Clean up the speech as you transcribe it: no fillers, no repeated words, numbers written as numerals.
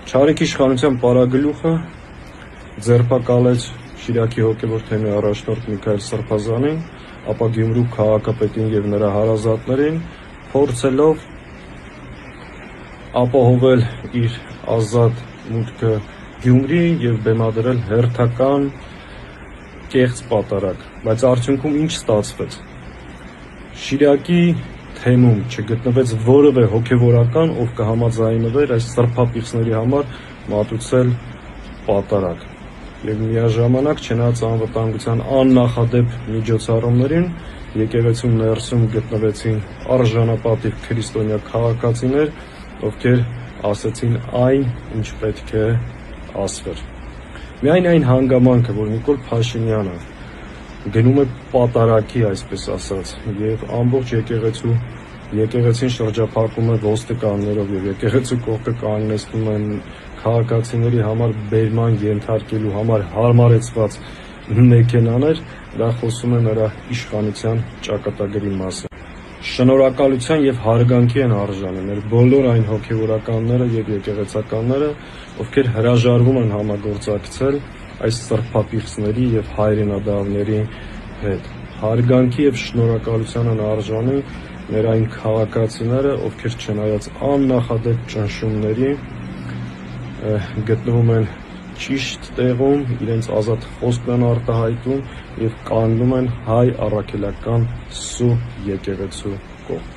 Չարիք իշխանության պարագլուխը ձերբակալեց Շիրակի հոգևոր թեմի առաջնորդ Միքայել Սրբազանին, ապա Գյումրու քաղաքապետին եւ նրա հարազատներին, փորձելով ապահովել իր ազատ մուտքը Գյումրի եւ բեմադրել հերթական կեղծ պատարագ, բայց արդյունքում ինչ ստացվեց։ Շիրակի թեմում չգտնվեց որևէ հոգևորական, ով կհամաձայնվեր այս սրբապիղծների համար մատուցել պատարագ։ Եվ միաժամանակ չնայած անվտանգության աննախադեպ միջոցառումներին, եկեղեցու ներսում գտնվեցին արժանապատիվ քրիստոնյա քաղաքացիներ, ովքեր ասեցին այն, ինչ պետք է ասվեր։ Միայն այն հանգամանքը, որ Նիկոլ Փաշինյանը գնում է պատարագի, այսպես ասած, եւ ամբողջ եկեղեցին շրջափակում է ոստիկաններով եւ եկեղեցու կողքը կանգնեցնում են քաղաքացիների համար բերման ենթարկելու համար հարմարեցված մեքենաներ, դա խոսում է նրա իշխանության ճակատագրի մասին։ Շնորհակալության եւ հարգանքի են արժանի մեր բոլոր այն հոգեվորականները եւ եկեղեցականները, ովքեր հրաժարվում են համագործակցել այս սրբապիղծների եւ հայրենադավների հետ։ Հարգանքի եւ շնորհակալության են արժանի մեր այն քաղաքացիները, ովքեր չնայած աննախադեպ ճնշումների գտնվում են ճիշտ տեղում, իրենց ազատ խոսքն են արտահայտում եւ կանգնում են հայ առաքելական սուրբ եկեղեցու կողմ։